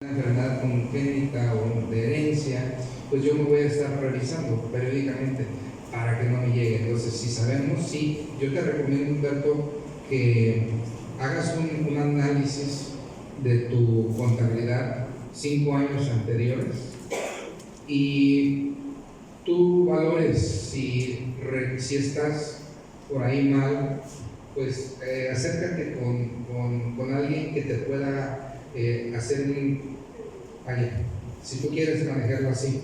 una enfermedad congénita o de herencia, pues yo me voy a estar revisando periódicamente para que no me llegue. Entonces, si sabemos, sí, yo te recomiendo, Humberto, que hagas un análisis de tu contabilidad 5 años anteriores y tú valores si estás por ahí mal, pues acércate con alguien que te pueda hacer si tú quieres manejarlo así,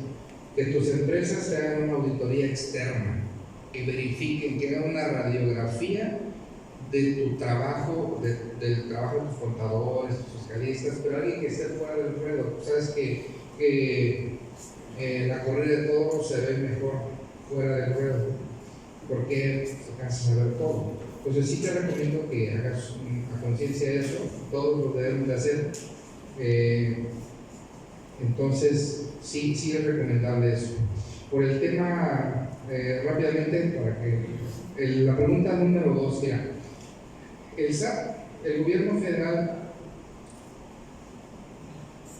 que tus empresas te hagan una auditoría externa, que verifiquen, que hagan una radiografía de tu trabajo, del trabajo de tus contadores, tus fiscalistas, pero alguien que esté fuera del ruedo. Sabes que la corrida de todo se ve mejor fuera del ruedo, porque alcanzas a ver todo. Entonces sí te recomiendo que hagas a conciencia de eso, todos lo debemos de hacer. Entonces sí es recomendable eso. Por el tema, rápidamente, para que la pregunta número 2, mira, el SAT, el gobierno federal,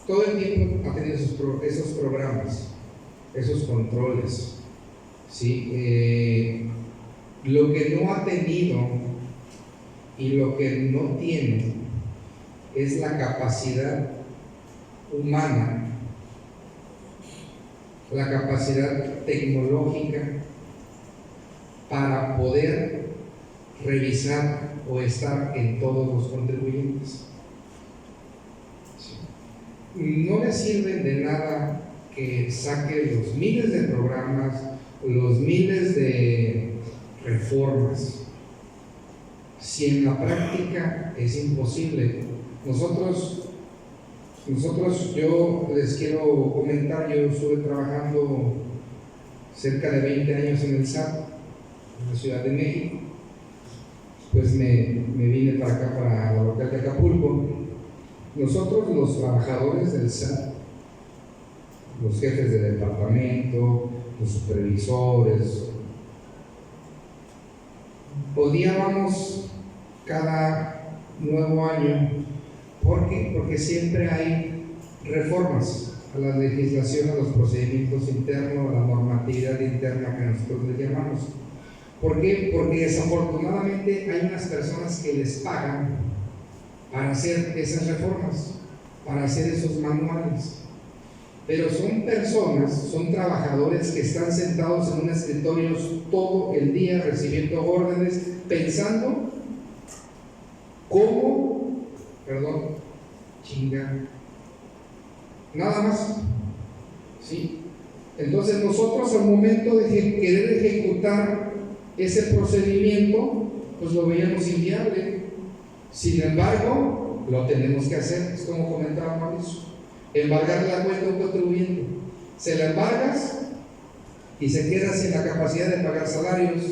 todo el tiempo ha tenido esos programas, esos controles, ¿sí? Lo que no ha tenido y lo que no tiene es la capacidad humana, la capacidad tecnológica para poder revisar o estar en todos los contribuyentes. No le sirven de nada que saque los miles de programas, los miles de reformas, si en la práctica es imposible. Nosotros, yo les quiero comentar, yo estuve trabajando cerca de 20 años en el SAT, en la Ciudad de México. Pues me vine para acá, para la local de Acapulco. Nosotros, los trabajadores del SAT, los jefes de departamento, los supervisores, odiábamos cada nuevo año. ¿Por qué? Porque siempre hay reformas a la legislación, a los procedimientos internos, a la normatividad interna que nosotros le llamamos. ¿Por qué? Porque desafortunadamente hay unas personas que les pagan para hacer esas reformas, para hacer esos manuales. Pero son personas, son trabajadores que están sentados en un escritorio todo el día recibiendo órdenes, pensando cómo, nada más, ¿sí? Entonces nosotros al momento de querer ejecutar ese procedimiento, pues lo veíamos inviable. Sin embargo, lo tenemos que hacer, es como comentaba Mauricio, embargar la cuenta a un contribuyente. Se la embargas y se queda sin la capacidad de pagar salarios.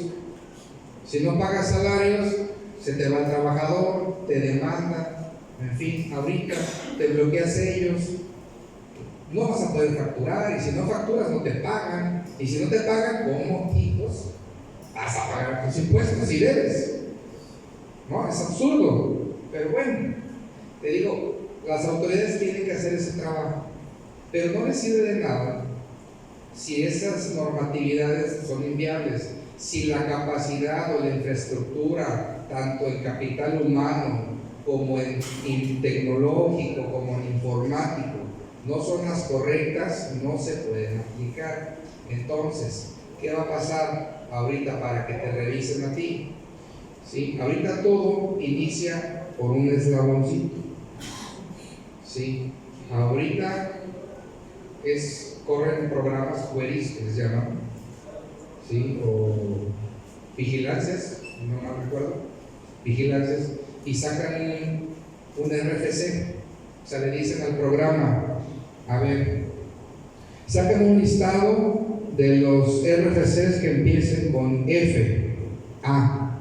Si no pagas salarios, se te va el trabajador, te demanda, en fin, ahorita te bloqueas sellos, no vas a poder facturar, y si no facturas no te pagan, y si no te pagan, ¿cómo hijos vas a pagar tus impuestos si debes? No, es absurdo. Pero bueno, te digo, las autoridades tienen que hacer ese trabajo, pero no les sirve de nada si esas normatividades son inviables, si la capacidad o la infraestructura, tanto en capital humano como en tecnológico, como en informático, no son las correctas, no se pueden aplicar. Entonces, ¿qué va a pasar ahorita para que te revisen a ti? ¿Sí? Ahorita todo inicia por un eslaboncito. ¿Sí? Ahorita corren programas queries que les llaman, ¿sí? O vigilancias, no me recuerdo, vigilancias, y sacan un RFC. O sea, le dicen al programa, a ver, sacan un listado de los RFCs que empiecen con F, A.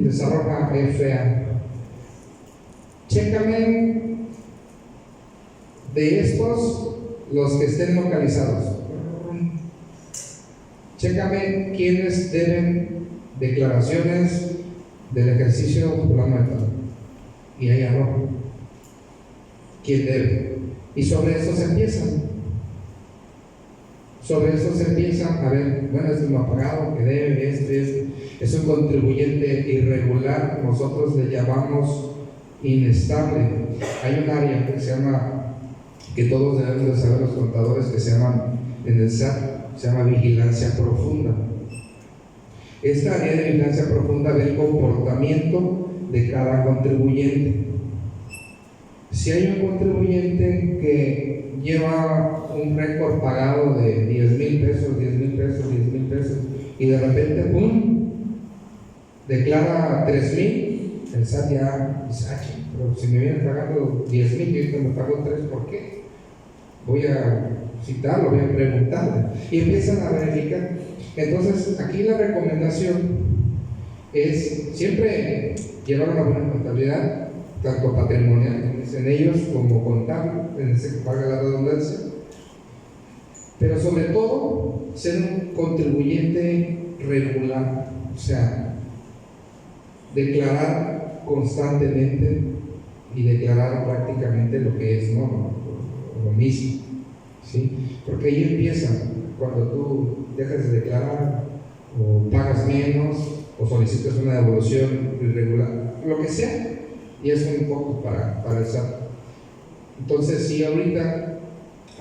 Desarrolla FA. Chécame de estos los que estén localizados. Chécame quiénes deben declaraciones del ejercicio plano. Y ahí arroja. quién debe. Y sobre eso se empieza. Sobre eso se empieza a ver, bueno, esto no ha pagado, que debe, es un contribuyente irregular, nosotros le llamamos inestable. Hay un área que se llama, que todos debemos de saber los contadores, que se llaman en el SAT, se llama vigilancia profunda. Esta área de vigilancia profunda ve el comportamiento de cada contribuyente. Si hay un contribuyente que lleva un récord pagado de 10,000 pesos, 10,000 pesos, 10,000 pesos, y de repente, ¡pum!, declara 3,000, el SAT ya dice, pero si me vienen pagando 10,000 y ahorita me pago 3, ¿por qué? Voy a citarlo, voy a preguntarle, y empiezan a verificar. Entonces, aquí la recomendación es siempre llevar una buena contabilidad, tanto patrimonial en ellos como contable, en ese que valga la redundancia, pero sobre todo ser un contribuyente regular, o sea, declarar constantemente y declarar prácticamente lo que es, ¿no? Lo mismo, ¿sí? Porque ahí empieza, cuando tú dejas de declarar o pagas menos o solicitas una devolución irregular, lo que sea, y es un poco para el SAT. Entonces, sí, ahorita,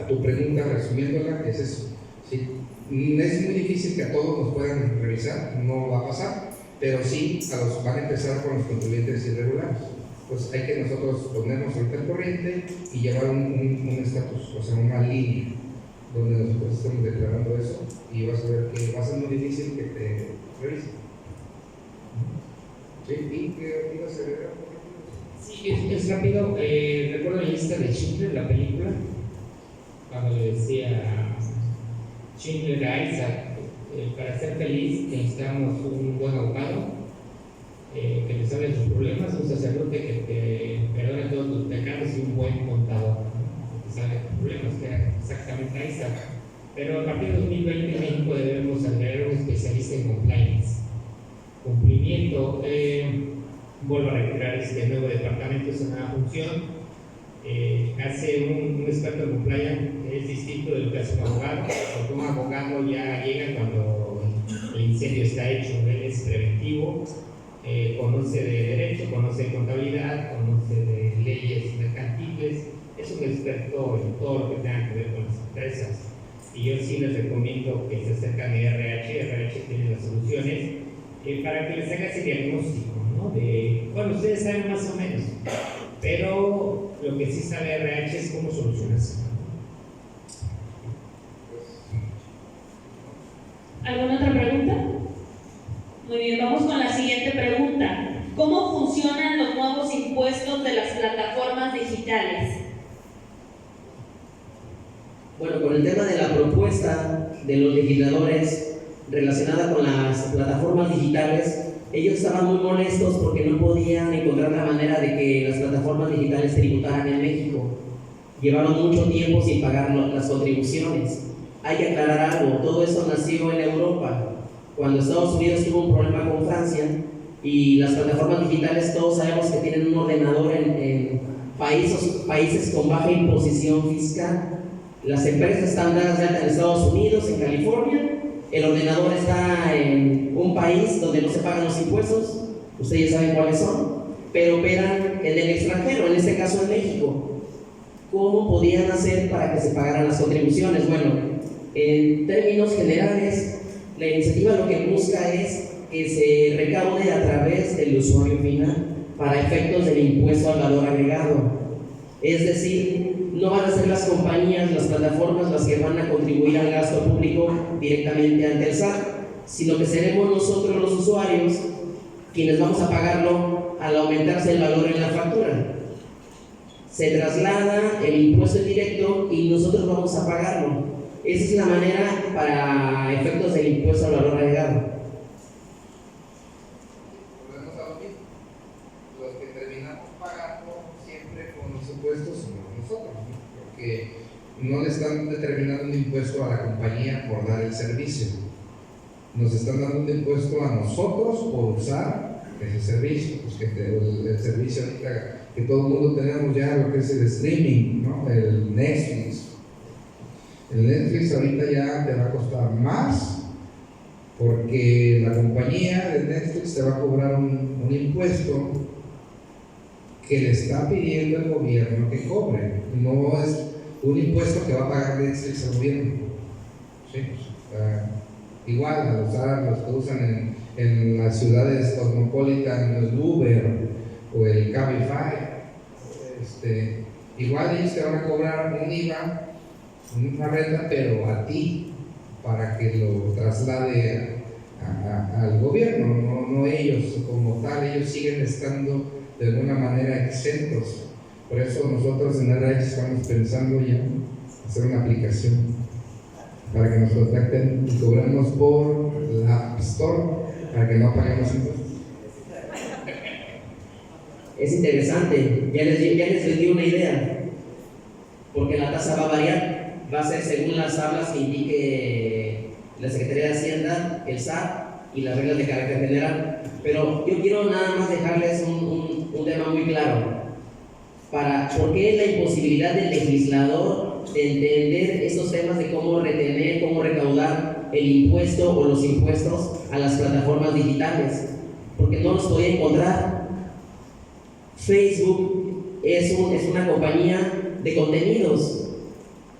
a tu pregunta, resumiéndola, es eso. ¿Sí? Es muy difícil que a todos nos puedan revisar, no va a pasar, pero sí van a empezar con los contribuyentes irregulares. Pues hay que nosotros ponernos ahorita al corriente y llevar un estatus, o sea, una línea donde nosotros estamos declarando eso, y vas a ver que va a ser muy difícil que te revisen. ¿Sí? ¿Y qué ibas a agregar? Sí, es rápido. Recuerdo la lista de Schindler, la película, cuando le decía Schindler a Isaac, para ser feliz necesitamos un buen abogado que te sabe tus problemas, un sacerdote que te perdone todos tus pecados y un buen contador, ¿no? Que sabe tus problemas, que era exactamente a Isaac. Pero a partir de 2020 en México debemos agregar un especialista en compliance, cumplimiento. Vuelvo a retirar este nuevo departamento, es una función. Hace un experto en compliance es distinto de lo que hace un abogado, porque un abogado ya llega cuando el incendio está hecho, él es preventivo, conoce de derecho, conoce de contabilidad, conoce de leyes mercantiles, es un experto en todo lo que tenga que ver con las empresas. Y yo sí les recomiendo que se acerquen a RH tiene las soluciones para que les haga ese diagnóstico, ¿no? Bueno, ustedes saben más o menos, pero lo que sí sabe RH es cómo solucionarse. ¿Alguna otra pregunta? Muy bien, vamos con la siguiente pregunta. ¿Cómo funcionan los nuevos impuestos de las plataformas digitales? Bueno, con el tema de la propuesta de los legisladores relacionada con las plataformas digitales, ellos estaban muy molestos porque no podían encontrar la manera de que las plataformas digitales tributaran en México. Llevaron mucho tiempo sin pagar las contribuciones. Hay que aclarar algo, todo esto nació en Europa. Cuando Estados Unidos tuvo un problema con Francia y las plataformas digitales, todos sabemos que tienen un ordenador en países con baja imposición fiscal. Las empresas están dadas de alta en Estados Unidos, en California. El ordenador está en un país donde no se pagan los impuestos, ustedes ya saben cuáles son, pero operan en el extranjero, en este caso en México. ¿Cómo podían hacer para que se pagaran las contribuciones? Bueno, en términos generales, la iniciativa lo que busca es que se recaude a través del usuario final para efectos del impuesto al valor agregado. Es decir, no van a ser las compañías, las plataformas las que van a contribuir al gasto público directamente ante el SAT, sino que seremos nosotros los usuarios quienes vamos a pagarlo al aumentarse el valor en la factura. Se traslada el impuesto directo y nosotros vamos a pagarlo. Esa es la manera para efectos del impuesto al valor agregado. Volvemos a lo mismo. Los que terminamos pagando siempre con los impuestos somos nosotros, ¿no? Porque no le están determinando un impuesto a la compañía por dar el servicio. Nos están dando un impuesto a nosotros por usar ese servicio. Pues que el servicio ahorita que todo el mundo tenemos ya lo que es el streaming, ¿no? El Netflix. El Netflix ahorita ya te va a costar más porque la compañía de Netflix te va a cobrar un impuesto que le está pidiendo el gobierno que cobre. No es un impuesto que va a pagar Netflix al gobierno. ¿Sí? Igual, al usar los que usan en las ciudades cosmopolitan, el Uber o el Cabify, igual ellos te van a cobrar un IVA, una renta, pero a ti, para que lo traslade al gobierno, no ellos como tal. Ellos siguen estando de alguna manera exentos. Por eso nosotros en RH estamos pensando ya hacer una aplicación para que nos contacten y cobramos por la App Store para que no paguemos impuestos. Es interesante, ya les di una idea, porque la tasa va a variar, va a ser según las tablas que indique la Secretaría de Hacienda, el SAT y las reglas de carácter general. Pero yo quiero nada más dejarles un tema muy claro. ¿Por qué la imposibilidad del legislador de entender estos temas de cómo retener, cómo recaudar el impuesto o los impuestos a las plataformas digitales? Porque no los podía encontrar. Facebook es una compañía de contenidos,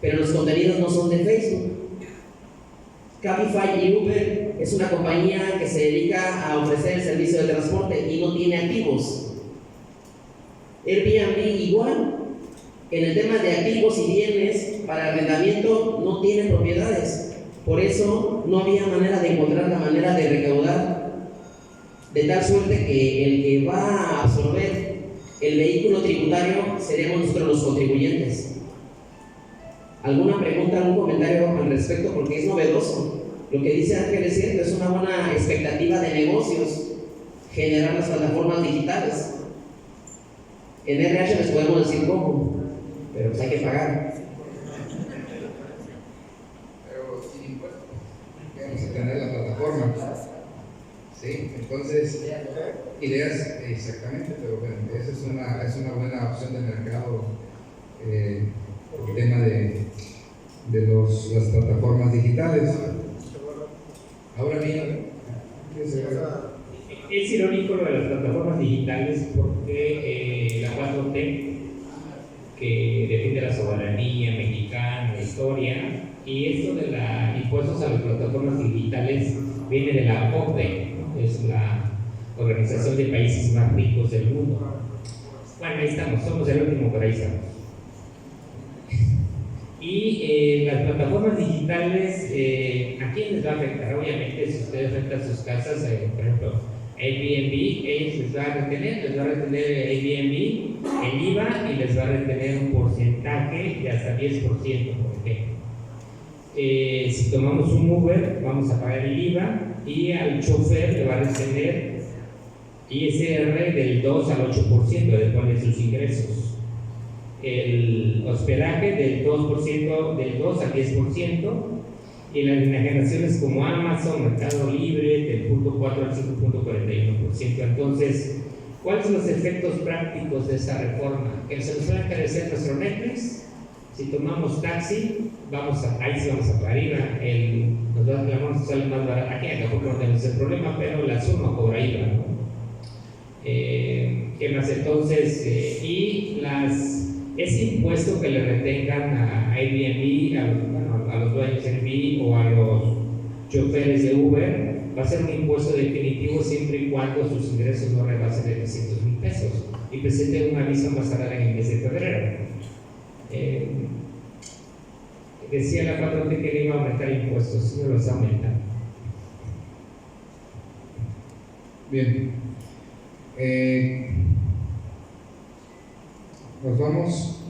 pero los contenidos no son de Facebook. Cabify y Uber es una compañía que se dedica a ofrecer el servicio de transporte y no tiene activos. Airbnb igual, en el tema de activos y bienes para arrendamiento no tiene propiedades. Por eso no había manera de encontrar la manera de recaudar, de tal suerte que el que va a absorber el vehículo tributario seremos nosotros los contribuyentes. ¿Alguna pregunta, algún comentario al respecto? Porque es novedoso. Lo que dice Ángel es cierto, es una buena expectativa de negocios generar las plataformas digitales. En RH les podemos decir cómo, pero pues hay que pagar. Pero sin impuestos, vamos a tener la plataforma. Sí, entonces, ideas, exactamente, pero bueno, esa es una buena opción de mercado, el tema de las plataformas digitales. Ahora bien, es irónico lo de las plataformas digitales porque la 4T, que defiende la soberanía mexicana, la historia, y esto de los impuestos a las plataformas digitales viene de la OCDE, ¿no? Es la Organización de Países Más Ricos del Mundo. Bueno, ahí estamos, somos el último, pero ahí estamos. Y las plataformas digitales, ¿a quién les va a afectar? Obviamente, si ustedes rentan sus casas, por ejemplo, Airbnb, ellos les va a retener Airbnb el IVA y les va a retener un porcentaje de hasta 10%, por ejemplo. Si tomamos un Uber, vamos a pagar el IVA y al chofer le va a retener ISR del 2 al 8%, depende de sus ingresos. El hospedaje del 2%, del 2 al 10%, y las enajenaciones como Amazon, Mercado Libre, del 0.4 al 5.41%. Entonces, ¿cuáles son los efectos prácticos de esta reforma? Que se nos va a encarecer nuestro Netflix. Si tomamos taxi, ahí sí vamos a pagar IVA. La mano sale más barata. Aquí en Acapulco no tenemos el problema, pero la suma cobra IVA, ¿no? ¿Qué más entonces? Ese impuesto que le retengan a Airbnb, a los dueños de Airbnb o a los choferes de Uber, va a ser un impuesto definitivo siempre y cuando sus ingresos no rebasen de 300,000 pesos y presente un aviso más tarde en el mes de febrero. Decía la 4T que le iba a aumentar impuestos, no los aumentan. Bien. Nos vamos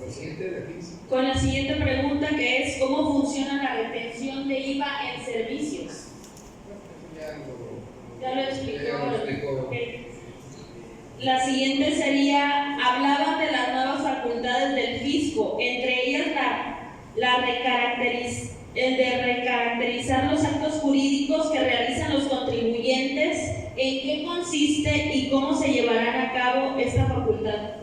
a la siguiente de aquí. Con la siguiente pregunta, que es ¿cómo funciona la retención de IVA en servicios? Ya lo explicó. Okay. La siguiente sería, hablaban de las nuevas facultades del fisco, entre ellas el de recaracterizar los actos jurídicos que realizan los contribuyentes. ¿En qué consiste y cómo se llevarán a cabo esta facultad?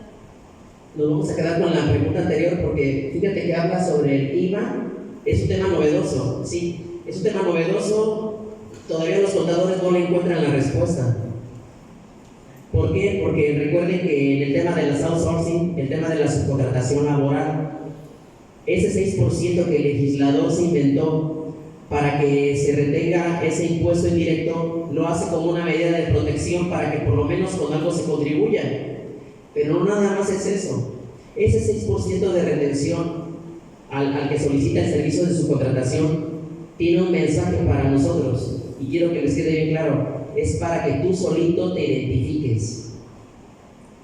nos vamos a quedar con la pregunta anterior porque fíjate que habla sobre el IVA, es un tema novedoso, sí, es un tema novedoso, todavía los contadores no le encuentran la respuesta. ¿Por qué? Porque recuerden que en el tema del outsourcing, el tema de la subcontratación laboral, ese 6% que el legislador se inventó para que se retenga ese impuesto indirecto, lo hace como una medida de protección para que por lo menos con algo se contribuya. Pero no nada más es eso. Ese 6% de retención al que solicita el servicio de subcontratación tiene un mensaje para nosotros, y quiero que les quede bien claro, es para que tú solito te identifiques.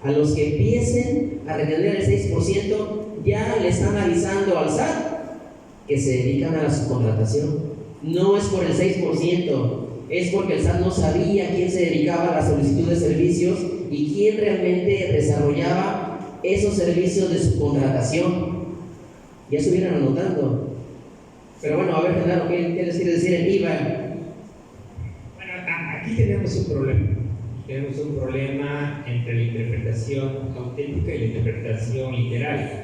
A los que empiecen a retener el 6%, ya le están avisando al SAT que se dedican a la subcontratación. No es por el 6%, es porque el SAT no sabía quién se dedicaba a la solicitud de servicios y quién realmente desarrollaba esos servicios de subcontratación. Ya estuvieron anotando. Pero bueno, a ver, Genaro, ¿qué les quiere decir el IVA? Bueno, aquí tenemos un problema. Tenemos un problema entre la interpretación auténtica y la interpretación literal.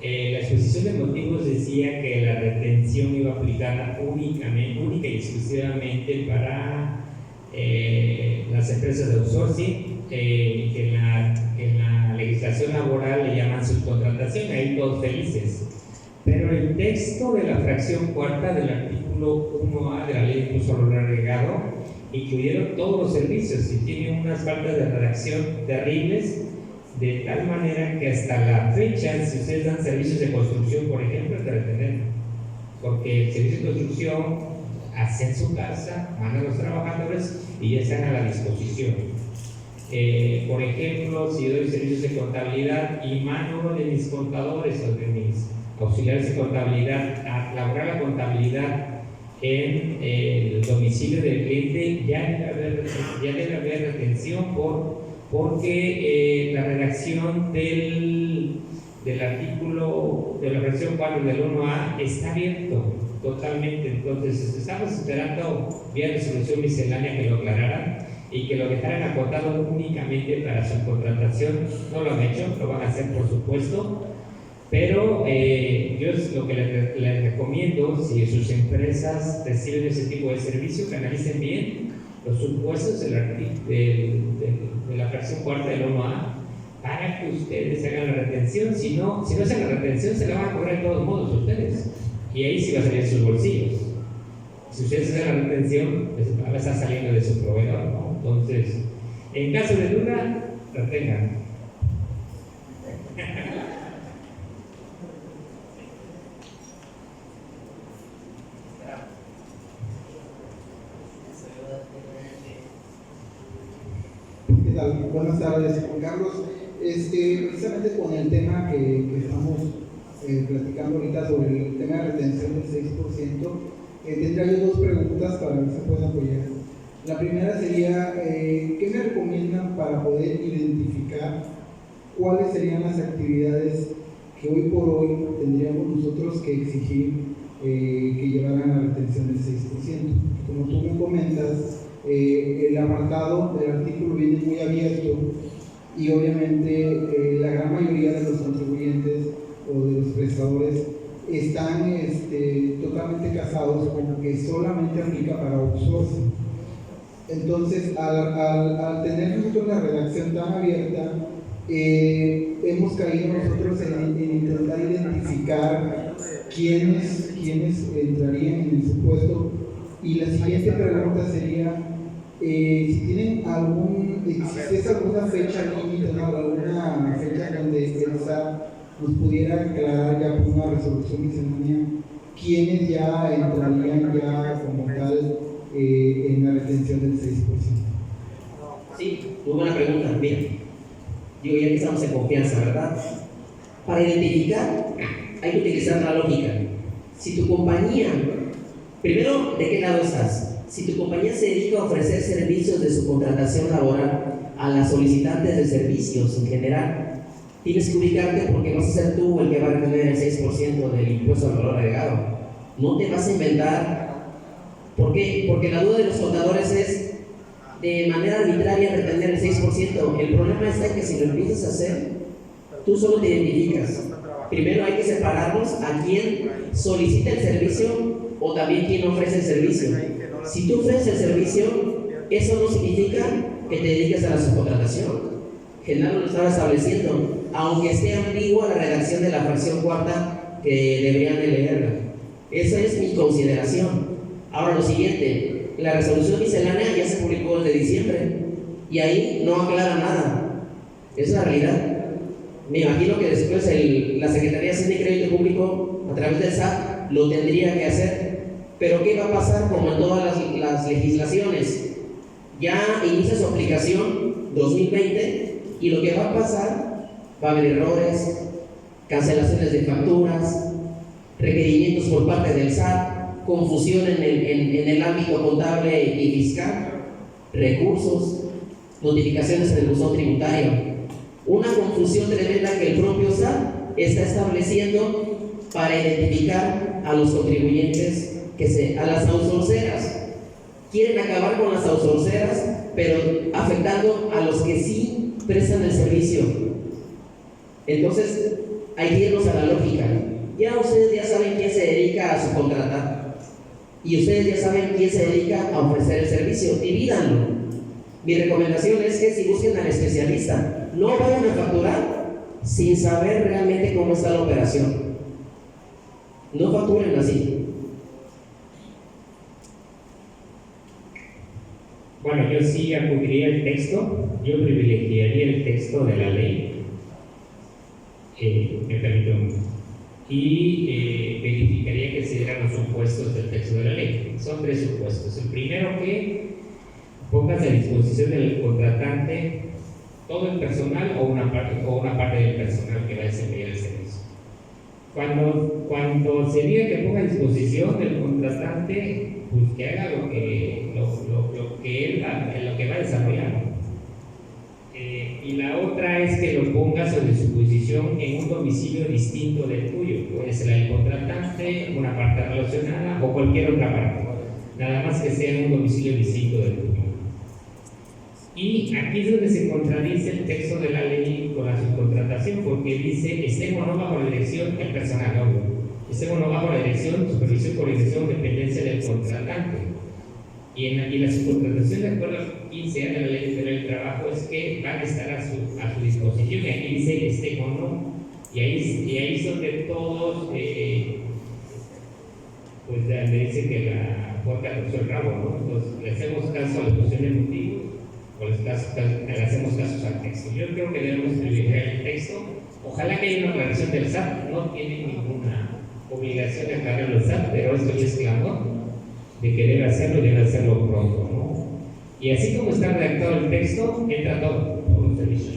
La exposición de motivos decía que la retención iba aplicada única y exclusivamente para las empresas de outsourcing, que en la legislación laboral le llaman subcontratación, ahí todos felices. Pero el texto de la fracción cuarta del artículo 1A de la ley de impuesto al valor agregado incluyeron todos los servicios y tiene unas faltas de redacción terribles, de tal manera que hasta la fecha, si ustedes dan servicios de construcción, por ejemplo, es de retener, porque el servicio de construcción hacen su casa, mandan a los trabajadores y ya están a la disposición. Por ejemplo, si yo doy servicios de contabilidad y mando de mis contadores o de mis auxiliares de contabilidad a elaborar la contabilidad en el domicilio del cliente, ya debe haber retención porque la redacción del artículo de la versión 4 del 1A está abierto totalmente. Entonces estamos esperando vía resolución miscelánea que lo aclararan y que lo dejaran acotado únicamente para subcontratación. No lo han hecho, lo van a hacer por supuesto, pero yo es lo que les recomiendo: si sus empresas reciben ese tipo de servicio, que analicen bien los supuestos de la fracción cuarta del 1A para que ustedes hagan la retención. Si no hacen la retención, se la van a cobrar de todos modos ustedes, y ahí sí va a salir de sus bolsillos. Si ustedes hacen la retención, pues va a estar saliendo de su proveedor, ¿no? Entonces, en caso de duda, retengan. Buenas tardes, Juan Carlos. Precisamente con el tema que estamos platicando ahorita sobre el tema de retención del 6%, tendría yo dos preguntas para ver si se pueden apoyar. La primera sería, ¿qué me recomiendan para poder identificar cuáles serían las actividades que hoy por hoy tendríamos nosotros que exigir que llevaran a la retención del 6%? Como tú me comentas, el apartado del artículo viene muy abierto y obviamente la gran mayoría de los contribuyentes o de los prestadores están totalmente casados con que solamente aplica para outsourcing. Entonces, al tener nosotros la redacción tan abierta, hemos caído nosotros en intentar identificar quiénes entrarían en el supuesto. Y la siguiente pregunta sería, si tienen alguna fecha límite, ¿no? Alguna fecha donde el SAT nos pudiera aclarar ya por una resolución miscelánea quiénes ya entrarían ya como tal en la retención del 6%. Sí, muy buena pregunta. Mira, digo, ya que estamos en confianza, ¿verdad? Para identificar hay que utilizar la lógica. Si tu compañía, primero, ¿de qué lado estás? Si tu compañía se dedica a ofrecer servicios de subcontratación laboral a las solicitantes de servicios en general, tienes que ubicarte porque vas a ser tú el que va a retener el 6% del impuesto al valor agregado. No te vas a inventar. ¿Por qué? Porque la duda de los contadores es de manera arbitraria retener el 6%. El problema está en que si lo empiezas a hacer, tú solo te identificas. Primero hay que separarnos a quién solicita el servicio o también quién ofrece el servicio. Si tú ofreces el servicio, eso no significa que te dediques a la subcontratación. Genaro lo estaba estableciendo, aunque esté ambigua la redacción de la fracción cuarta que deberían de leerla. Esa es mi consideración. Ahora lo siguiente, la resolución miscelánea ya se publicó el de diciembre y ahí no aclara nada. Es la realidad. Me imagino que después la Secretaría de Hacienda y Crédito Público, a través del SAT, lo tendría que hacer. Pero ¿qué va a pasar? Como en todas las legislaciones, ya inicia su aplicación 2020 y lo que va a pasar, va a haber errores, cancelaciones de facturas, requerimientos por parte del SAT, confusión en el ámbito contable y fiscal, recursos, notificaciones en el buzón tributario. Una confusión tremenda que el propio SAT está estableciendo para identificar a los contribuyentes, a las outsourceras. Quieren acabar con las outsourceras, pero afectando a los que sí prestan el servicio. Entonces, hay que irnos a la lógica. Ya ustedes ya saben quién se dedica a subcontratar y ustedes ya saben quién se dedica a ofrecer el servicio. Divídanlo. Mi recomendación es que si busquen al especialista, no vayan a facturar sin saber realmente cómo está la operación. No facturen así. Bueno, yo sí acudiría al texto, yo privilegiaría el texto de la ley, me permito, y verificaría que se dieran los supuestos del texto de la ley. Son 3 supuestos. El primero, que pongas a disposición del contratante todo el personal o una parte del personal que va a desempeñar el servicio. Cuando se diga que ponga a disposición del contratante, pues que haga lo que va a desarrollar. Y la otra es que lo pongas a disposición en un domicilio distinto del tuyo. Puede ser el contratante, una parte relacionada o cualquier otra parte. Nada más que sea en un domicilio distinto del tuyo. Y aquí es donde se contradice el texto de la ley con la subcontratación, porque dice: estemos no bajo la dirección del personal, estemos no bajo la dirección, supervisión, coordinación, dependencia del contratante. Y la subcontratación, de acuerdo al 15A de la Ley Federal del Trabajo, es que van a estar a su disposición. Y aquí dice estemos no. Y ahí es donde todos, pues le dice que la puerta cruzó el rabo, ¿no? Entonces, le hacemos caso a la exposición de motivos, o le hacemos caso al texto. Yo creo que debemos privilegiar el texto. Ojalá que haya una aclaración del SAT. No tiene ninguna obligación de aclararlo el SAT, pero esto ya es clamor de que debe hacerlo y debe hacerlo pronto, ¿no? Y así como está redactado el texto, entra todo por los servicios.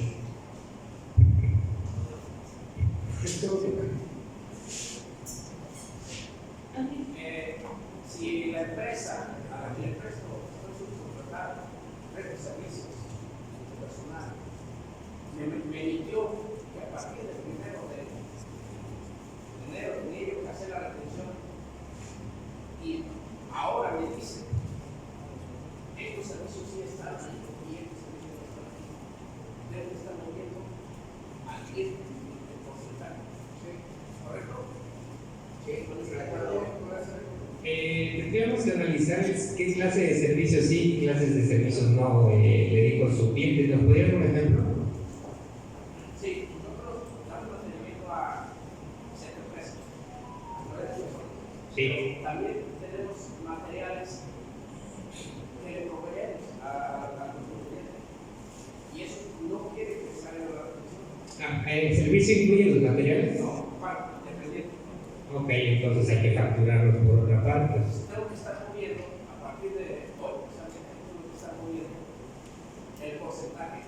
Si la empresa a la que le presto subcontratar prestos servicios de personal me emitió que a partir del 1 de enero tenía que hacer la retención, y ahora me dice: estos servicios sí están ahí y estos servicios no están ahí, deben estar moviendo al 10% del porcentaje. ¿Sí? ¿Correcto? Sí, ¿de acuerdo? Tendríamos que analizar qué clase de servicios sí, qué clases de servicios no le dedico a su cliente. ¿Nos podría dar un ejemplo? Sí, nosotros damos mantenimiento a centros empresas. Sí. También tenemos materiales que le proveemos a los clientes, y eso no quiere que salga la retención. ¿El servicio incluye los materiales? No, parte, dependiente. Ok, entonces hay que facturarlos por otra parte. Tengo que estar moviendo, a partir de hoy, precisamente, tengo que estar moviendo el porcentaje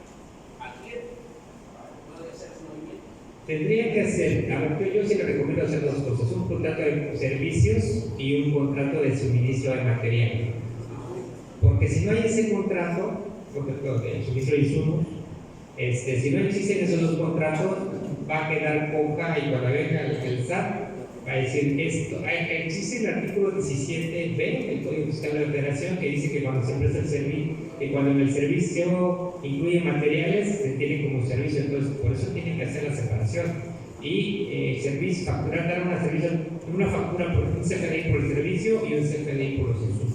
al cliente para que pueda hacer su movimiento. Tendría que hacer, a ver, yo sí le recomiendo hacer 2 cosas: un contrato de servicios y un contrato de suministro de material. Porque si no hay ese contrato, porque el suministro de insumos, si no existen esos 2 contratos, va a quedar coja, y cuando venga el SAT va a decir esto. Existe el artículo 17b del Código Fiscal de la Federación que dice que cuando se presta el servicio, que cuando en el servicio incluye materiales, se tiene como servicio, entonces por eso tienen que hacer la separación. Y servicio, facturar, dar una factura por un CFDI por el servicio y un CFDI por los insumos.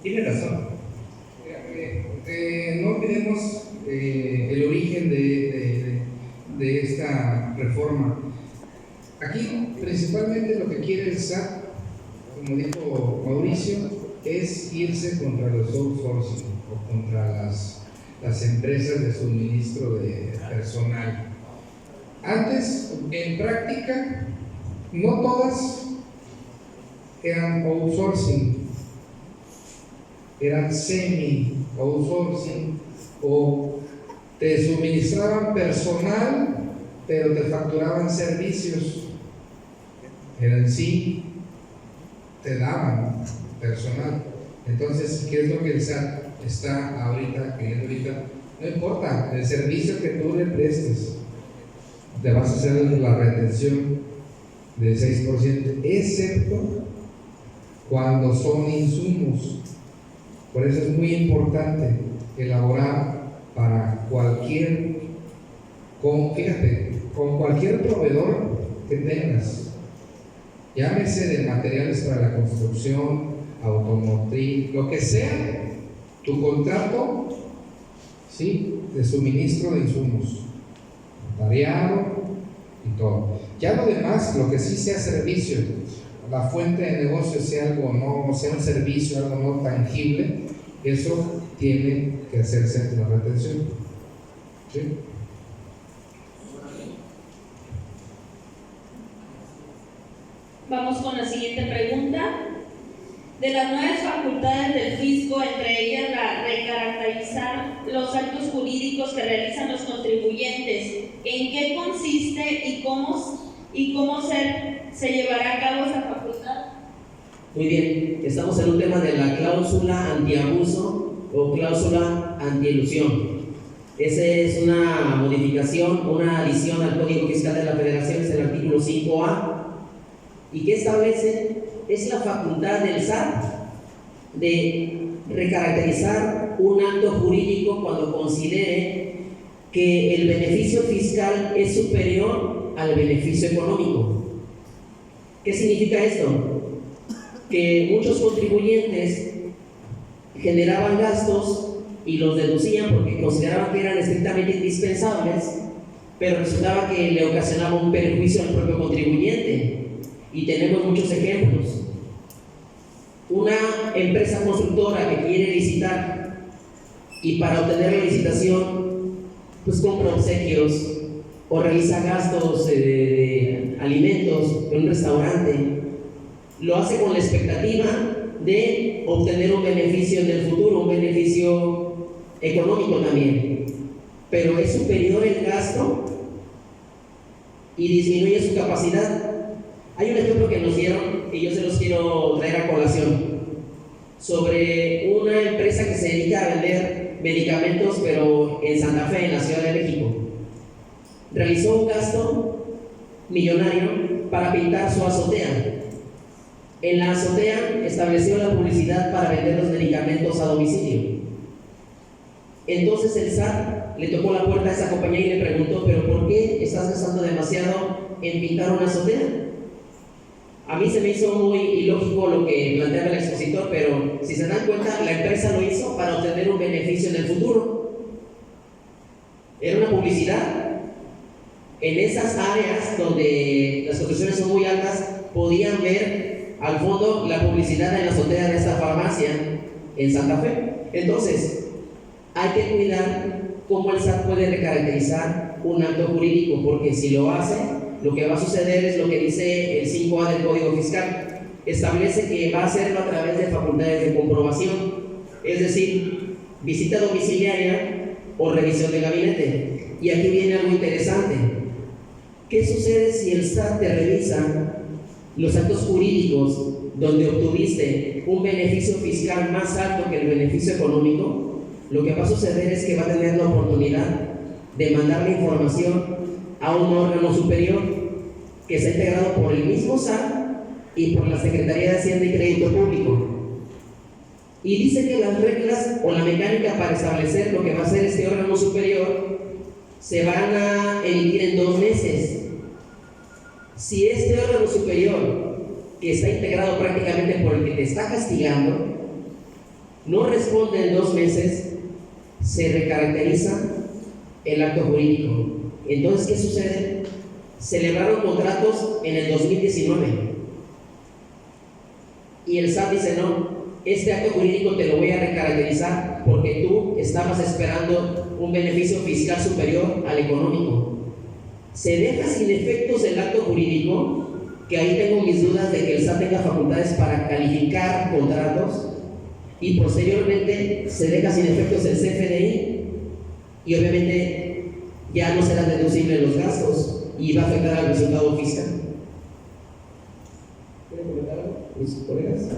Tiene razón. No olvidemos el origen de esta reforma. Aquí principalmente lo que quiere el SAT, como dijo Mauricio, es irse contra los outsourcing o contra las empresas de suministro de personal. Antes, en práctica, no todas eran outsourcing, eran semi-outsourcing, o te suministraban personal, pero te facturaban servicios. Eran sí, te daban personal. Entonces, ¿qué es lo que el SAT está ahorita queriendo? No importa, el servicio que tú le prestes, te vas a hacer la retención del 6%, excepto cuando son insumos. Por eso es muy importante elaborar para cualquier, con cualquier proveedor que tengas, llámese de materiales para la construcción, automotriz, lo que sea, tu contrato, ¿sí?, de suministro de insumos, variado y todo. Ya lo demás, lo que sí sea servicio, la fuente de negocio sea algo no, sea un servicio, algo no tangible, eso tiene que hacerse la retención. ¿Sí? Vamos con la siguiente pregunta. De las 9 facultades del fisco, entre ellas la recaracterizar los actos jurídicos que realizan los contribuyentes, ¿en qué consiste y cómo se llevará a cabo esa facultad? Muy bien, estamos en un tema de la cláusula antiabuso o cláusula antielusión. Esa es una modificación, una adición al Código Fiscal de la Federación, es el artículo 5A. ¿Y qué establece? Es la facultad del SAT de recaracterizar un acto jurídico cuando considere que el beneficio fiscal es superior al beneficio económico. ¿Qué significa esto? Que muchos contribuyentes generaban gastos y los deducían porque consideraban que eran estrictamente indispensables, pero resultaba que le ocasionaba un perjuicio al propio contribuyente. Y tenemos muchos ejemplos. Una empresa constructora que quiere licitar y para obtener la licitación pues compra obsequios o realiza gastos de alimentos en un restaurante, lo hace con la expectativa de obtener un beneficio en el futuro, un beneficio económico también, pero es superior el gasto y disminuye su capacidad. Hay un ejemplo que nos dieron y yo se los quiero traer a colación sobre una empresa que se dedica a vender medicamentos, pero en Santa Fe, en la Ciudad de México. Realizó un gasto millonario para pintar su azotea. En la azotea estableció la publicidad para vender los medicamentos a domicilio. Entonces el SAT le tocó la puerta a esa compañía y le preguntó: ¿pero por qué estás gastando demasiado en pintar una azotea? A mí se me hizo muy ilógico lo que planteaba el expositor, pero si se dan cuenta, la empresa lo hizo para obtener un beneficio en el futuro. Era una publicidad. En esas áreas donde las construcciones son muy altas, podían ver al fondo la publicidad en la azotea de esta farmacia en Santa Fe. Entonces, hay que cuidar cómo el SAT puede recaracterizar un acto jurídico, porque si lo hace, lo que va a suceder es lo que dice el 5A del Código Fiscal. Establece que va a hacerlo a través de facultades de comprobación, es decir, visita domiciliaria o revisión de gabinete. Y aquí viene algo interesante. ¿Qué sucede si el SAT te revisa los actos jurídicos donde obtuviste un beneficio fiscal más alto que el beneficio económico? Lo que va a suceder es que va a tener la oportunidad de mandar la información a un órgano superior que está integrado por el mismo SAT y por la Secretaría de Hacienda y Crédito Público. Y dice que las reglas o la mecánica para establecer lo que va a ser este órgano superior se van a emitir en 2 meses. Si este órgano superior, que está integrado prácticamente por el que te está castigando, no responde en 2 meses, se recaracteriza el acto jurídico. Entonces, ¿qué sucede? Celebraron contratos en el 2019 y el SAT dice: no, este acto jurídico te lo voy a recaracterizar porque tú estabas esperando un beneficio fiscal superior al económico. Se deja sin efectos el acto jurídico, que ahí tengo mis dudas de que el SAT tenga facultades para calificar contratos, y posteriormente se deja sin efectos el CFDI, y obviamente ya no serán deducibles los gastos y va a afectar al resultado fiscal. ¿Quieren comentar algo, mis colegas?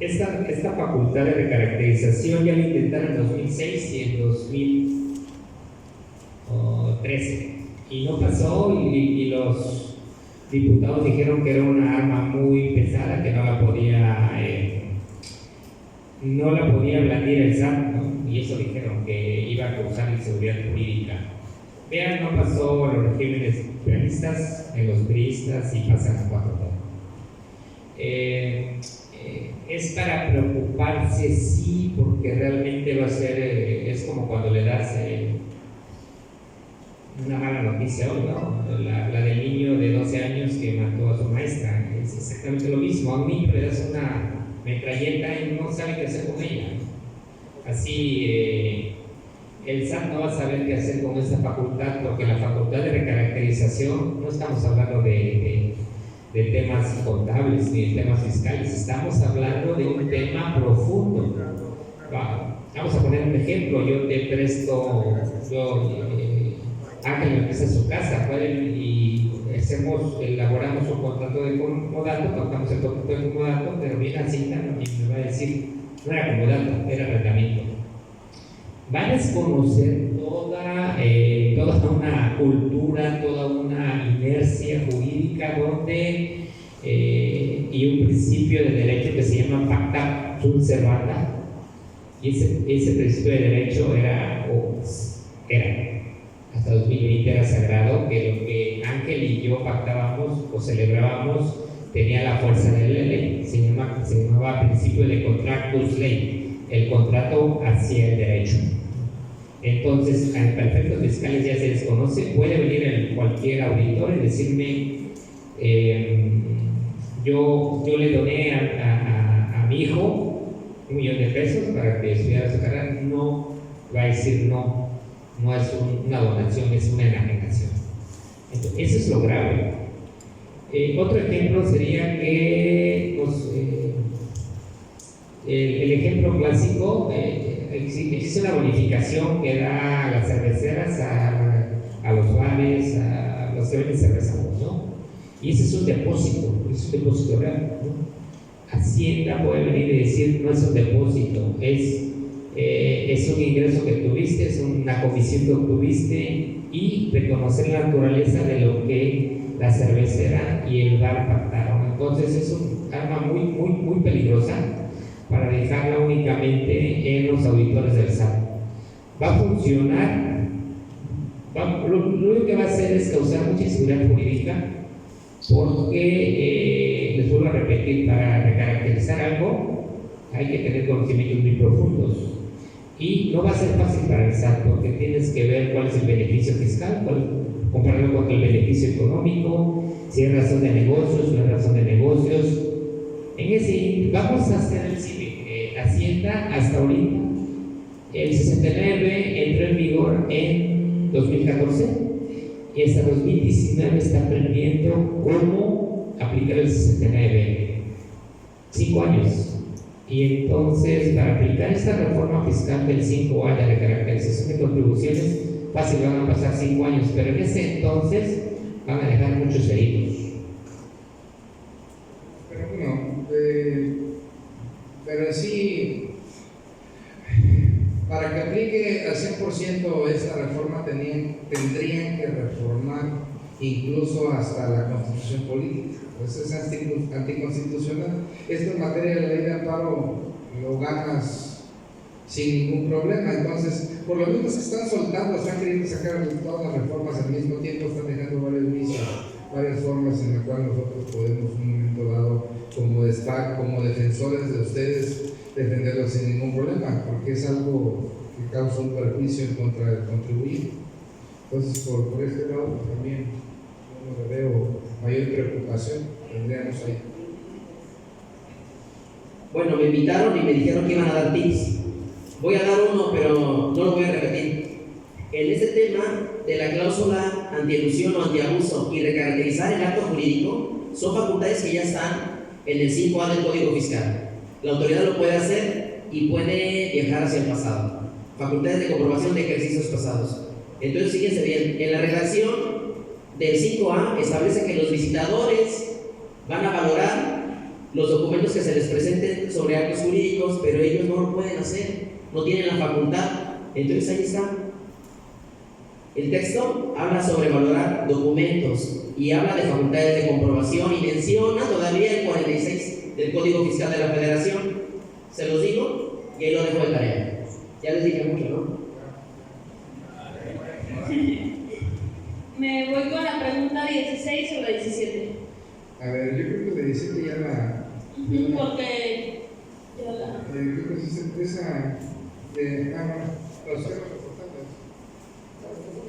Esta facultad de recaracterización ya lo intentaron en 2006 y en 2013 y no pasó, y los diputados dijeron que era una arma muy pesada, que no la podía blandir el SAT, ¿no? Y eso dijeron que iba a causar inseguridad jurídica. Vean, no pasó en los regímenes priistas, en los priistas, y pasa en la 4T. Es para preocuparse, sí, porque realmente va a ser, es como cuando le das una mala noticia hoy, ¿no? La del niño de 12 años que mató a su maestra. Es exactamente lo mismo. A un niño le das una metralleta y no sabe qué hacer con ella. Así, el SAT no va a saber qué hacer con esta facultad, porque la facultad de recaracterización, no estamos hablando de temas contables ni de temas fiscales, estamos hablando de un tema profundo. Vamos a poner un ejemplo. Yo te presto, Ángel me presta su casa, y elaboramos un contrato de comodato, tocamos el contrato de comodato, pero viene Hacienda y me va a decir: no era comodato, era arrendamiento. Va a desconocer toda una cultura, toda una inercia jurídica y un principio de derecho que se llama pacta sunt servanda, y ese principio de derecho era hasta 2020 era sagrado, que lo que Ángel y yo pactábamos o celebrábamos tenía la fuerza de la ley. Se llamaba principio de contractus ley, el contrato hacia el derecho. Entonces, para efectos fiscales ya se desconoce. Puede venir cualquier auditor y decirme: yo le doné a mi hijo $1,000,000 para que estudiara su carrera. No va a decir no es una donación, es una enajenación. Entonces, eso es lo grave. Otro ejemplo sería que el ejemplo clásico, existe una bonificación que da a las cerveceras, a los bares, a los que venden cerveza, ¿no? Y ese es un depósito real, ¿no? Hacienda puede venir y decir: no es un depósito, es un ingreso que tuviste, es una comisión que obtuviste, y reconocer la naturaleza de lo que la cervecera y el bar pactaron. Entonces es un arma muy, muy, muy peligrosa para dejarla únicamente en los auditores del SAT. Va a funcionar, lo único que va a hacer es causar mucha inseguridad jurídica, porque les vuelvo a repetir: para recaracterizar algo hay que tener conocimientos muy profundos, y no va a ser fácil para el SAT, porque tienes que ver cuál es el beneficio fiscal, compararlo con el beneficio económico, si hay razón de negocios, no hay razón de negocios. Vamos a hacer el civil. Hacienda hasta ahorita, el 69 entró en vigor en 2014 y hasta 2019 está aprendiendo cómo aplicar el 69. 5 años. Y entonces, para aplicar esta reforma fiscal del 5A de recaracterización de contribuciones, fácil van a pasar 5 años, pero en ese entonces van a dejar muchos heridos. Pero bueno, pero sí, para para que aplique al 100% esta reforma tendrían que reformar incluso hasta la constitución política. Pues es anticonstitucional. Esto en materia de ley de amparo lo ganas sin ningún problema. Entonces, por lo menos están soltando, están queriendo sacar todas las reformas al mismo tiempo, están dejando varios vicios, varias formas en las cuales nosotros podemos en un momento dado, como defensores de ustedes, defenderlos sin ningún problema, porque es algo que causa un perjuicio en contra del contribuyente. Entonces, por este lado también yo no le veo mayor preocupación, tendríamos ahí. Bueno, me invitaron y me dijeron que iban a dar tips. Voy a dar uno, pero no lo voy a repetir. En este tema de la cláusula antielusión o antiabuso y recaracterizar el acto jurídico, son facultades que ya están en el 5A del Código Fiscal. La autoridad lo puede hacer y puede viajar hacia el pasado. Facultades de comprobación de ejercicios pasados. Entonces, fíjense bien, en la redacción del 5A establece que los visitadores van a valorar los documentos que se les presenten sobre actos jurídicos, pero ellos no lo pueden hacer, no tienen la facultad. Entonces, ahí está. El texto habla sobre valorar documentos y habla de facultades de comprobación y menciona todavía el 46 del Código Fiscal de la Federación. Se los digo y ahí lo dejo de tarea. Ya les dije mucho, ¿no? Me voy con la pregunta 16 o la 17. A ver, yo creo que la 17 ya la... Porque ya la... creo que es esa de... los temas reportables.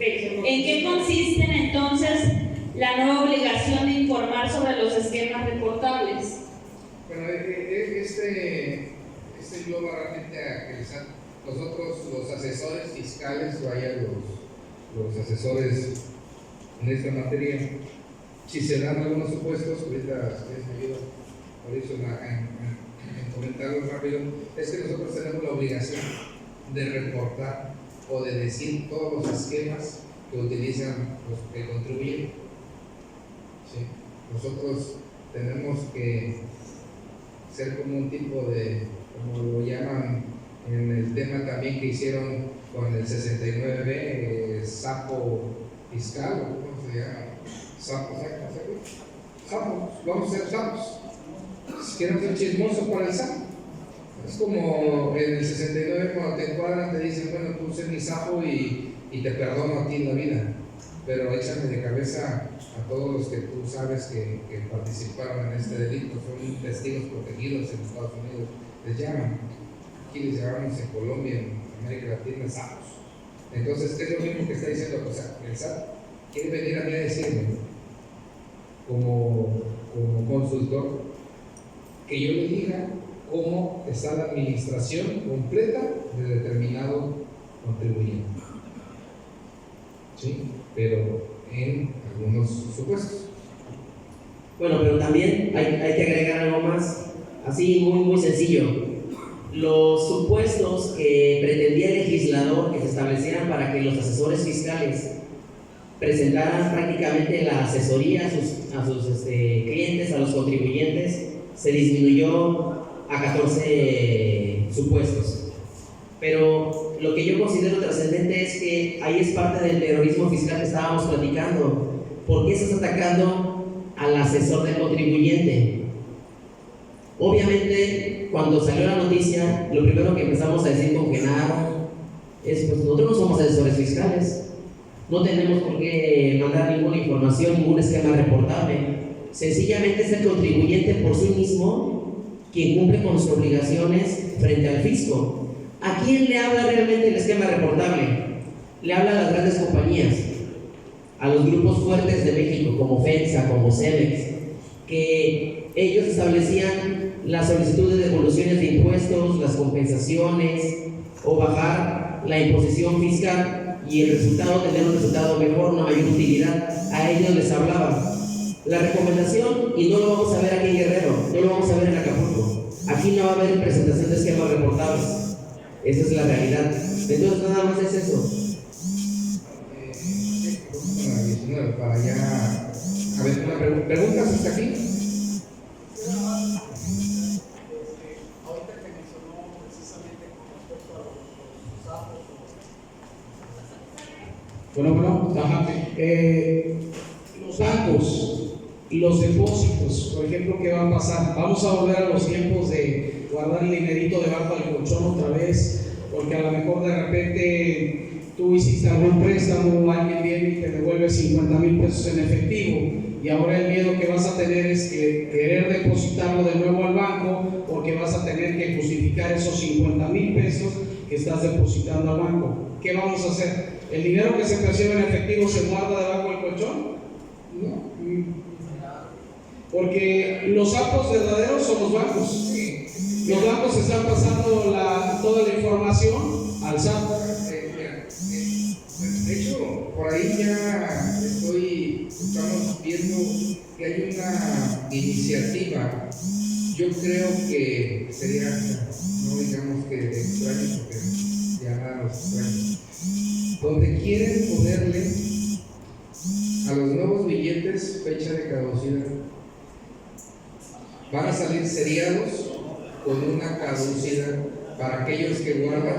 ¿En qué consisten entonces la nueva obligación de informar sobre los esquemas reportables? Bueno, este engloba realmente a que nosotros, los asesores fiscales, los asesores en esta materia, si se dan algunos supuestos, ahorita me ayuda por eso en comentarlo rápido, es que nosotros tenemos la obligación de reportar o de decir todos los esquemas que utilizan los que contribuyen. ¿Sí? Nosotros tenemos que ser como un tipo de, como lo llaman en el tema también que hicieron con el 69B, sapo fiscal, ¿cómo se llama? Sapos, vamos a ser sapos. Quieren ser chismosos para el sapo. Es como en el 69 cuando te encuadran te dicen, bueno, tú sé mi sapo y te perdono a ti en la vida, pero échame de cabeza a todos los que tú sabes que participaron en este delito, son testigos protegidos en Estados Unidos, les llaman. Aquí les llamamos en Colombia, en América Latina, sapos. Entonces es lo mismo que está diciendo, o sea, el SAT quiere venir a mí a decirme, como consultor, que yo le diga cómo está la administración completa de determinado contribuyente. ¿Sí? Pero en algunos supuestos. Bueno, pero también hay que agregar algo más, así muy sencillo. Los supuestos que pretendía el legislador que se establecieran para que los asesores fiscales presentaran prácticamente la asesoría a sus clientes, a los contribuyentes, se disminuyó a 14 supuestos. Pero lo que yo considero trascendente es que ahí es parte del terrorismo fiscal que estábamos platicando. ¿Por qué estás atacando al asesor del contribuyente? Obviamente, cuando salió la noticia, lo primero que empezamos a decir con Genaro es, pues nosotros no somos asesores fiscales, no tenemos por qué mandar ninguna información, ningún esquema reportable. Sencillamente es el contribuyente por sí mismo quien cumple con sus obligaciones frente al fisco. ¿A quién le habla realmente el esquema reportable? Le habla a las grandes compañías, a los grupos fuertes de México, como FEMSA, como CEMEX, que ellos establecían las solicitudes de devoluciones de impuestos, las compensaciones o bajar la imposición fiscal y el resultado, tener un resultado mejor, una mayor utilidad. A ellos les hablaba. La recomendación, y no lo vamos a ver aquí en Guerrero, no lo vamos a ver en Acapulco, aquí no va a haber presentación de esquemas reportables. Esa es la realidad. Entonces nada más es eso. Para ya... A ver, ¿preguntas hasta aquí? Ahorita que mencionó precisamente con respecto a los sapos Bueno, ajá. Los bancos y los depósitos, por ejemplo, ¿qué va a pasar? Vamos a volver a los tiempos de guardar el dinerito debajo del colchón otra vez, porque a lo mejor de repente tú hiciste algún préstamo, alguien viene y te devuelve 50,000 pesos en efectivo, y ahora el miedo que vas a tener es que querer depositarlo de nuevo al banco, porque vas a tener que justificar esos 50,000 pesos que estás depositando al banco. ¿Qué vamos a hacer? ¿El dinero que se percibe en efectivo se guarda debajo del colchón? No. Porque los sapos verdaderos son los bancos. Los bancos están pasando toda la información al sapo. De hecho, por ahí ya estamos viendo que hay una iniciativa. Yo creo que sería, no digamos que extraño, porque ya nada los extraño, donde quieren ponerle a los nuevos billetes fecha de caducidad. Van a salir seriados con una caducidad para aquellos que guardan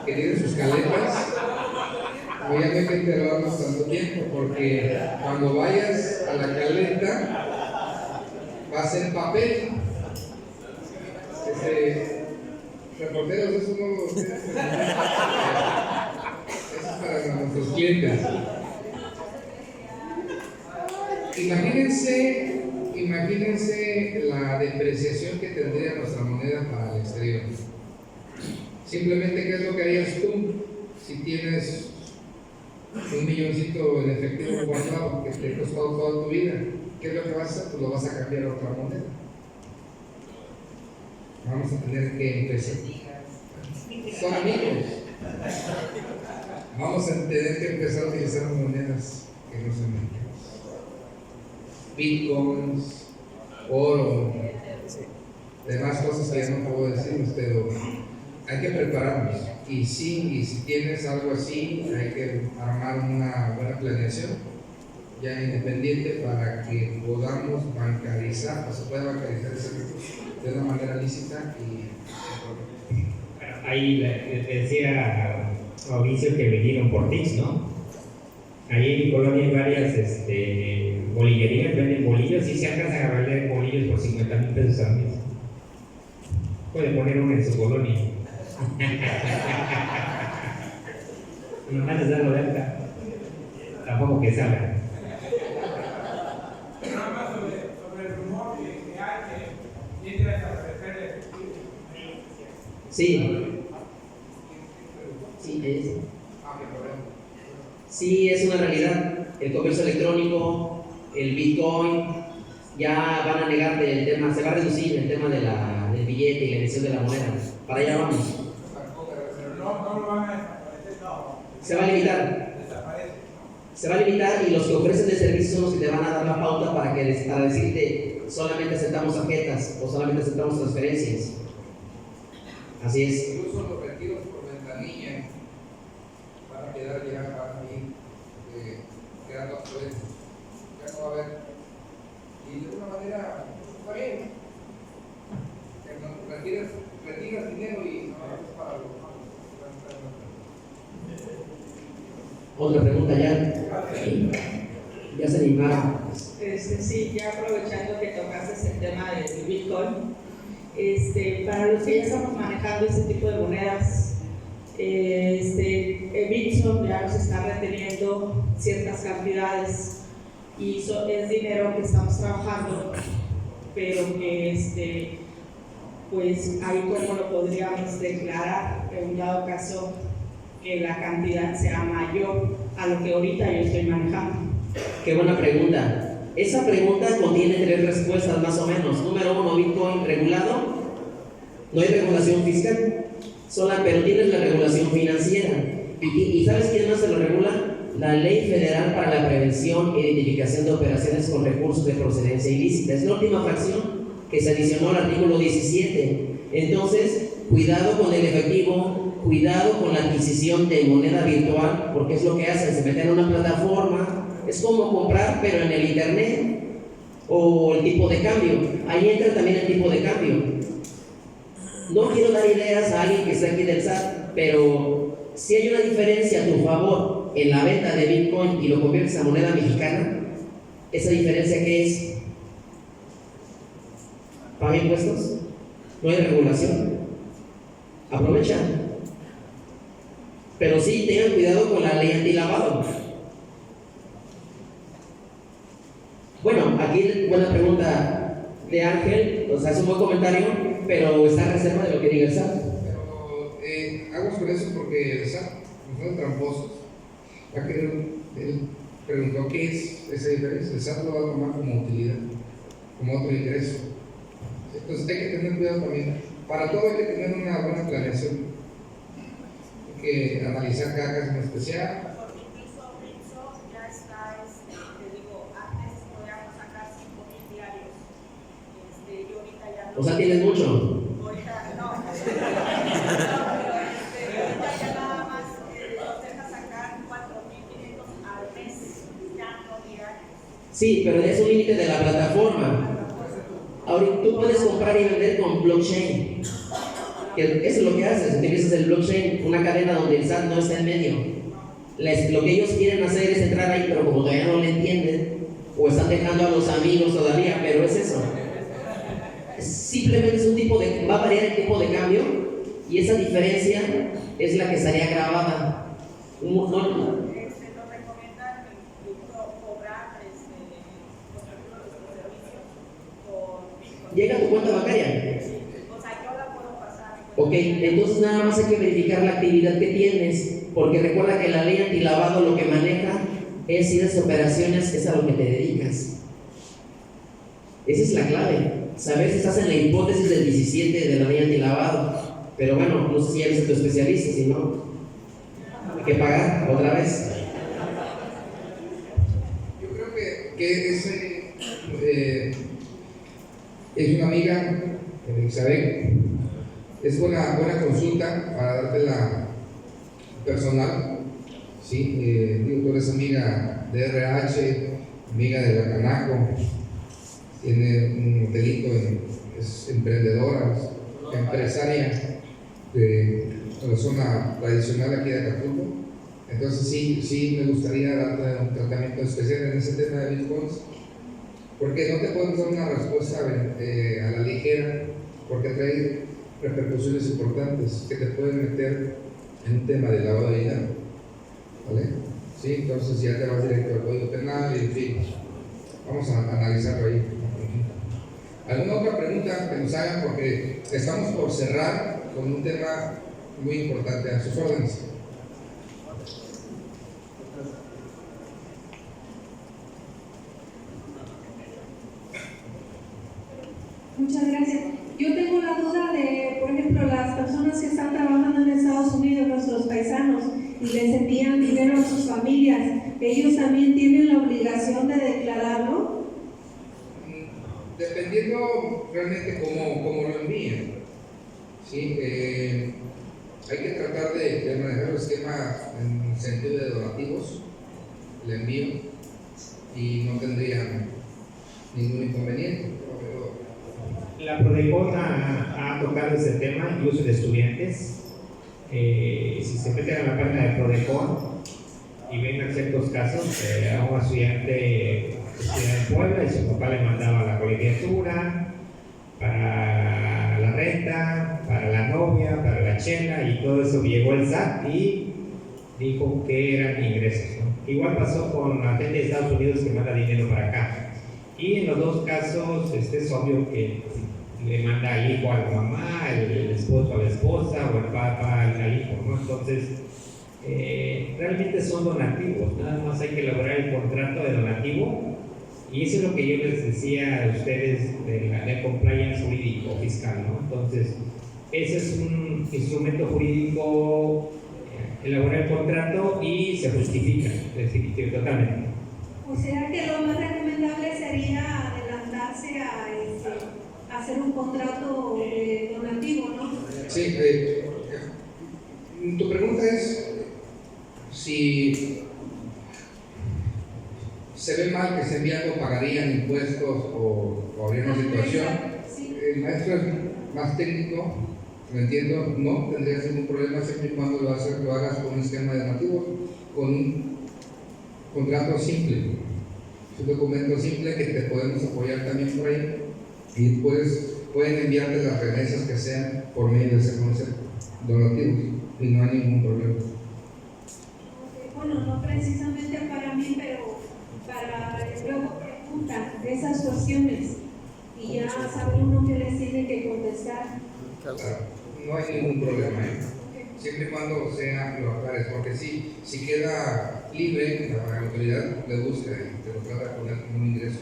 que tienen sus caletas. Voy a tener que enterrarlos tanto tiempo, porque cuando vayas a la caleta va a ser papel. Reporteros, eso no. Eso es para nuestros clientes. Imagínense la depreciación que tendría nuestra moneda para el exterior. Simplemente, ¿qué es lo que harías tú si tienes un milloncito en efectivo guardado que te ha costado toda tu vida? ¿Qué es lo que vas a hacer? Pues lo vas a cambiar a otra moneda. Vamos a tener que empezar. Son amigos. Vamos a tener que empezar a utilizar monedas que no sean mexicanas. Bitcoins, oro, demás cosas que ya no puedo decirles, pero hay que prepararnos. Y si tienes algo así, hay que armar una buena planeación ya independiente para que podamos bancarizar, o se pueda bancarizar ese recurso de una manera lícita y ahí le decía a Mauricio que vinieron por TICS, ¿no? Ahí en mi colonia hay varias bolillerías, venden bolillos y se alcanzan a vender bolillos por 50,000 pesos al mes. Puede poner uno en su colonia. Nomás les da la venta. Tampoco que salga. Nada más sobre el rumor que hay que tiene que desaparecer el efectivo. Sí, es una realidad. El comercio electrónico, el Bitcoin, ya van a negar del tema, se va a reducir el tema del billete y la emisión de la moneda. Para allá vamos. Pero no lo van a desaparecer, no. Se va a limitar. Desaparece. Se va a limitar y los que ofrecen el servicio son los que te van a dar la pauta para decirte solamente aceptamos tarjetas o solamente aceptamos transferencias. Así es. incluso los retiros por ventanilla van a quedar ya ahí quedando obsoletos. Ya no va a haber. Y de alguna manera está bien. Retiras dinero y no es para los malos. Otra pregunta ya. Ya se animaron. Sí, ya aprovechando que tocaste el tema del Bitcoin, para los que ya estamos manejando este tipo de monedas, Bitson ya nos está reteniendo ciertas cantidades y es dinero que estamos trabajando, pero que pues ahí cómo lo podríamos declarar en un dado caso que la cantidad sea mayor a lo que ahorita yo estoy manejando. Qué buena pregunta. Esa pregunta contiene 3 respuestas más o menos. Número 1, Bitcoin regulado. No hay regulación fiscal, pero tienes la regulación financiera. ¿Y sabes quién más se lo regula? La Ley Federal para la Prevención e Identificación de Operaciones con Recursos de Procedencia Ilícita. Es la última fracción que se adicionó al artículo 17. Entonces, cuidado con el efectivo, cuidado con la adquisición de moneda virtual, porque es lo que hacen, se meten en una plataforma. Es como comprar, pero en el internet, o el tipo de cambio. Ahí entra también el tipo de cambio. No quiero dar ideas a alguien que está aquí del SAT, pero si hay una diferencia a tu favor en la venta de Bitcoin y lo conviertes a moneda mexicana, ¿esa diferencia qué es? ¿Paga impuestos? ¿No hay regulación? Aprovechan. Pero sí, tengan cuidado con la ley antilavado. Bueno, aquí buena pregunta de Ángel, o sea, es un buen comentario, pero está a reserva de lo que diga el SAT. Pero aguas con eso porque el SAT no son tramposos. Él preguntó qué es esa diferencia. El SAT lo va a tomar como utilidad, como otro ingreso. Entonces hay que tener cuidado también. Para todo hay que tener una buena planeación. Hay que analizar cada caso en especial. Porque incluso Ritzo ya está, te digo, antes podíamos sacar 5,000 diarios. Y ahorita ya no. O sea, tienes mucho. Ahorita no. Pero ahorita ya nada más nos deja sacar 4,500 al mes, ya no diarios. Sí, pero es un límite de la plataforma. Ahorita tú puedes comprar y vender con blockchain. Que eso es lo que haces, utilizas el blockchain, una cadena donde el SAT no está en medio. Lo que ellos quieren hacer es entrar ahí, pero como todavía no lo entienden, o están dejando a los amigos todavía, pero es eso. Simplemente es un tipo de, va a variar el tipo de cambio, y esa diferencia es la que estaría grabada. Nos recomiendan cobrar los servicios con Bitcoin. Llega a tu cuenta bancaria. O sea, yo la puedo pasar. Ok, entonces nada más hay que verificar la actividad que tienes, porque recuerda que la ley antilavado lo que maneja es si esas operaciones es a lo que te dedicas. Esa es la clave. Saber si estás en la hipótesis del 17 de la ley antilavado. Pero bueno, no sé si ya eres tu especialista, si no, hay que pagar otra vez. Yo creo que es una amiga, Isabel, es buena consulta para darte la personal, ¿sí? Digo, tú eres amiga de RH, amiga de la Canaco, tiene un hotelito, es emprendedora, empresaria de la zona tradicional aquí de Acapulco. Entonces sí me gustaría darte un tratamiento especial en ese tema de bitcoins, porque no te podemos dar una respuesta a la ligera, porque trae repercusiones importantes que te pueden meter en un tema de lavado de dinero, ¿vale? Sí, entonces ya te vas directo al Código Penal y en fin, vamos a analizarlo ahí. ¿Alguna otra pregunta que nos hagan? Porque estamos por cerrar con un tema muy importante. A sus órdenes. Muchas gracias. Yo tengo la duda de, por ejemplo, las personas que están trabajando en Estados Unidos, nuestros paisanos, y les envían dinero a sus familias, ¿ellos también tienen la obligación de declararlo? Dependiendo realmente cómo lo envíen, ¿sí? Hay que tratar de manejar el esquema en el sentido de donativos, el envío, y no tendrían ningún inconveniente. La Prodecon ha tocado ese tema, incluso de estudiantes. Si se meten a la página de Prodecon y ven ciertos casos, a un estudiante estudiaba en Puebla y su papá le mandaba la colegiatura, para la renta, para la novia, para la chela, y todo eso llegó el SAT y dijo que eran ingresos, ¿no? Igual pasó con la gente de Estados Unidos que manda dinero para acá. Y en los dos casos es obvio que le manda al hijo a la mamá, el esposo a la esposa o el papá al hijo, ¿no? Entonces, realmente son donativos, nada más hay que elaborar el contrato de donativo, y eso es lo que yo les decía a ustedes del compliance jurídico fiscal, ¿no? Entonces, ese es un instrumento jurídico, elaborar el contrato y se justifica, totalmente. O sea que lo más recomendable sería adelantarse a hacer un contrato donativo, ¿no? Sí, tu pregunta es si se ve mal que se envíe algo, ¿pagarían impuestos o habría una situación? Sí. El maestro es más técnico, lo entiendo, no tendrías ningún problema siempre y cuando lo hagas con un esquema de donativos, con un contrato simple. Es un documento simple que te podemos apoyar también por ahí y pueden enviarte las remesas que sean por medio de ese concepto donativos y no hay ningún problema. Bueno, no precisamente para mí, pero para luego preguntan de esas cuestiones y ya sabe uno que les tiene que contestar. Claro, no hay ningún problema, siempre y cuando sea lo aclares, porque si queda libre, la autoridad le busca y te lo trata de poner como un ingreso.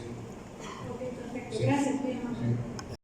Ok, perfecto. Sí. Gracias, muy amable. Sí.